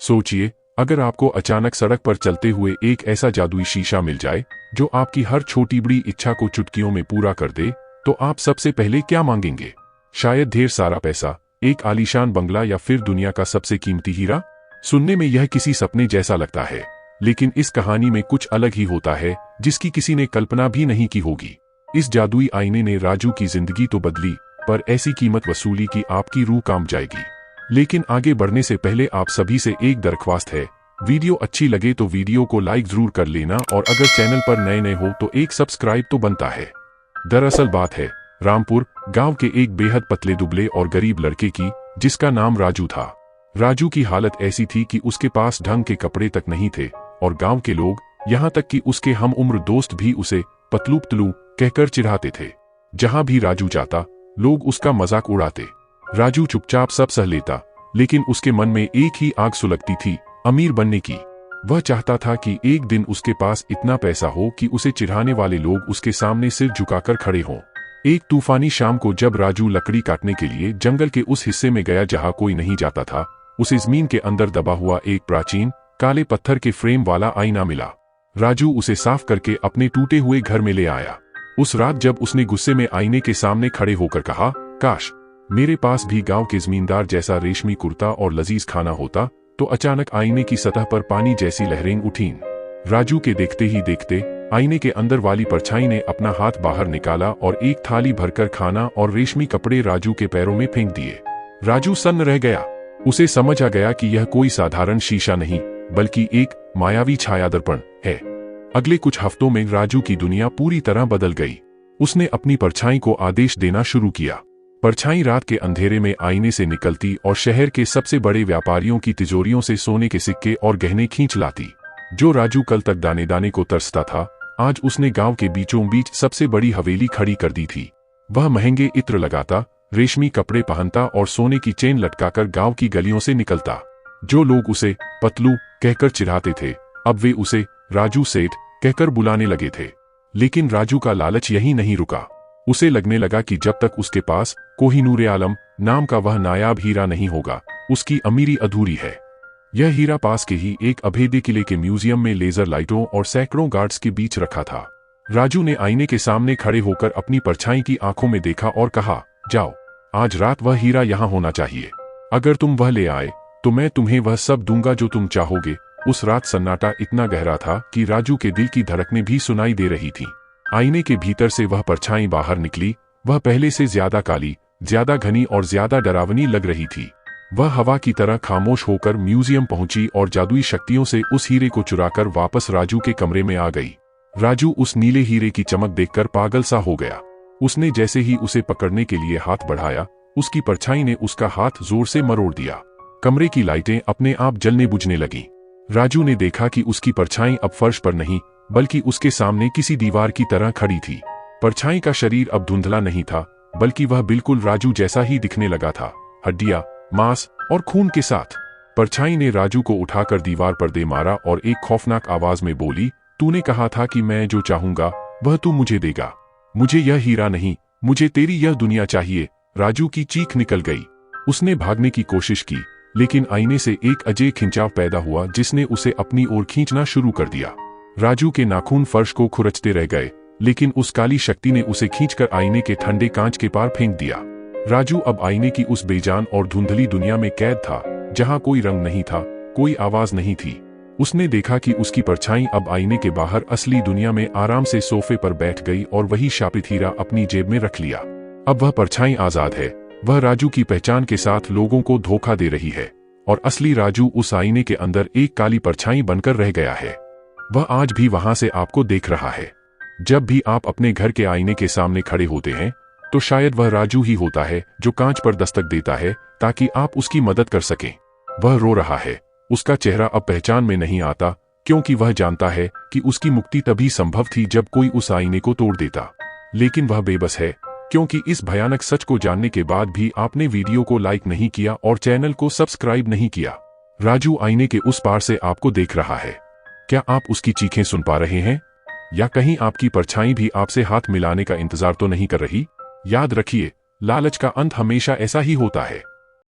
सोचिए, अगर आपको अचानक सड़क पर चलते हुए एक ऐसा जादुई शीशा मिल जाए जो आपकी हर छोटी बड़ी इच्छा को चुटकियों में पूरा कर दे, तो आप सबसे पहले क्या मांगेंगे? शायद ढेर सारा पैसा, एक आलीशान बंगला या फिर दुनिया का सबसे कीमती हीरा? सुनने में यह किसी सपने जैसा लगता है, लेकिन इस कहानी में कुछ अलग ही होता है जिसकी किसी ने कल्पना भी नहीं की होगी। इस जादुई आईने ने राजू की जिंदगी तो बदली, पर ऐसी कीमत वसूली कि आपकी रूह कांप जाएगी। लेकिन आगे बढ़ने से पहले आप सभी से एक दरख्वास्त है, वीडियो अच्छी लगे तो वीडियो को लाइक जरूर कर लेना, और अगर चैनल पर नए हो तो एक सब्सक्राइब तो बनता है। दरअसल बात है रामपुर गांव के एक बेहद पतले दुबले और गरीब लड़के की, जिसका नाम राजू था। राजू की हालत ऐसी थी कि उसके पास ढंग के कपड़े तक नहीं थे, और गांव के लोग, यहां तक कि उसके हम उम्र दोस्त भी उसे पतलू पतलू कहकर चिढ़ाते थे। जहां भी राजू जाता, लोग उसका मजाक उड़ाते। राजू चुपचाप सब सह लेता, लेकिन उसके मन में एक ही आग सुलगती थी, अमीर बनने की। वह चाहता था कि एक दिन उसके पास इतना पैसा हो कि उसे चिढ़ाने वाले लोग उसके सामने सिर झुकाकर खड़े हों। एक तूफानी शाम को जब राजू लकड़ी काटने के लिए जंगल के उस हिस्से में गया जहां कोई नहीं जाता था, उसे जमीन के अंदर दबा हुआ एक प्राचीन काले पत्थर के फ्रेम वाला आईना मिला। राजू उसे साफ करके अपने टूटे हुए घर में ले आया। उस रात जब उसने गुस्से में आईने के सामने खड़े होकर कहा, काश मेरे पास भी गांव के जमींदार जैसा रेशमी कुर्ता और लजीज खाना होता, तो अचानक आईने की सतह पर पानी जैसी लहरें उठीं। राजू के देखते ही देखते आईने के अंदर वाली परछाई ने अपना हाथ बाहर निकाला और एक थाली भरकर खाना और रेशमी कपड़े राजू के पैरों में फेंक दिए। राजू सन्न रह गया। उसे समझ आ गया कि यह कोई साधारण शीशा नहीं, बल्कि एक मायावी छायादर्पण है। अगले कुछ हफ्तों में राजू की दुनिया पूरी तरह बदल गई। उसने अपनी परछाई को आदेश देना शुरू किया। परछाई रात के अंधेरे में आईने से निकलती और शहर के सबसे बड़े व्यापारियों की तिजोरियों से सोने के सिक्के और गहने खींच लाती। जो राजू कल तक दाने दाने को तरसता था, आज उसने गांव के बीचों बीच सबसे बड़ी हवेली खड़ी कर दी थी। वह महंगे इत्र लगाता, रेशमी कपड़े पहनता और सोने की चेन लटकाकर गांव की गलियों से निकलता। जो लोग उसे पतलू कहकर चिढ़ाते थे, अब वे उसे राजू सेठ कहकर बुलाने लगे थे। लेकिन राजू का लालच यही नहीं रुका। उसे लगने लगा कि जब तक उसके पास कोहिनूर आलम नाम का वह नायाब हीरा नहीं होगा, उसकी अमीरी अधूरी है। यह हीरा पास के ही एक अभेद्य किले के म्यूजियम में लेजर लाइटों और सैकड़ों गार्ड्स के बीच रखा था। राजू ने आईने के सामने खड़े होकर अपनी परछाई की आंखों में देखा और कहा, जाओ, आज रात वह हीरा यहां होना चाहिए। अगर तुम वह ले आए तो मैं तुम्हें वह सब दूंगा जो तुम चाहोगे। उस रात सन्नाटा इतना गहरा था कि राजू के दिल की धड़कनें भी सुनाई दे रही थीं। आईने के भीतर से वह परछाई बाहर निकली। वह पहले से ज्यादा काली, ज्यादा घनी और ज्यादा डरावनी लग रही थी। वह हवा की तरह खामोश होकर म्यूजियम पहुंची और जादुई शक्तियों से उस हीरे को चुराकर वापस राजू के कमरे में आ गई। राजू उस नीले हीरे की चमक देखकर पागल सा हो गया। उसने जैसे ही उसे पकड़ने के लिए हाथ बढ़ाया, उसकी परछाई ने उसका हाथ जोर से मरोड़ दिया। कमरे की लाइटें अपने आप जलने बुझने लगीं। राजू ने देखा कि उसकी परछाई अब फर्श पर नहीं, बल्कि उसके सामने किसी दीवार की तरह खड़ी थी। परछाई का शरीर अब धुंधला नहीं था, बल्कि वह बिल्कुल राजू जैसा ही दिखने लगा था, हड्डियां, मांस और खून के साथ। परछाई ने राजू को उठाकर दीवार पर दे मारा और एक खौफनाक आवाज में बोली, तूने कहा था कि मैं जो चाहूंगा वह तू मुझे देगा। मुझे यह हीरा नहीं, मुझे तेरी यह दुनिया चाहिए। राजू की चीख निकल गई। उसने भागने की कोशिश की, लेकिन आईने से एक अजय खिंचाव पैदा हुआ जिसने उसे अपनी ओर खींचना शुरू कर दिया। राजू के नाखून फर्श को खुरचते रह गए, लेकिन उस काली शक्ति ने उसे खींचकर आईने के ठंडे कांच के पार फेंक दिया। राजू अब आईने की उस बेजान और धुंधली दुनिया में कैद था, जहां कोई रंग नहीं था, कोई आवाज नहीं थी। उसने देखा कि उसकी परछाई अब आईने के बाहर असली दुनिया में आराम से सोफे पर बैठ गई और वही शापित हीरा अपनी जेब में रख लिया। अब वह परछाई आजाद है। वह राजू की पहचान के साथ लोगों को धोखा दे रही है, और असली राजू उस आईने के अंदर एक काली परछाई बनकर रह गया है। वह आज भी वहां से आपको देख रहा है। जब भी आप अपने घर के आईने के सामने खड़े होते हैं, तो शायद वह राजू ही होता है जो कांच पर दस्तक देता है ताकि आप उसकी मदद कर सकें। वह रो रहा है। उसका चेहरा अब पहचान में नहीं आता, क्योंकि वह जानता है कि उसकी मुक्ति तभी संभव थी जब कोई उस आईने को तोड़ देता। लेकिन वह बेबस है, क्योंकि इस भयानक सच को जानने के बाद भी आपने वीडियो को लाइक नहीं किया और चैनल को सब्सक्राइब नहीं किया। राजू आईने के उस पार से आपको देख रहा है। क्या आप उसकी चीखें सुन पा रहे हैं? या कहीं आपकी परछाई भी आपसे हाथ मिलाने का इंतजार तो नहीं कर रही? याद रखिए, लालच का अंत हमेशा ऐसा ही होता है।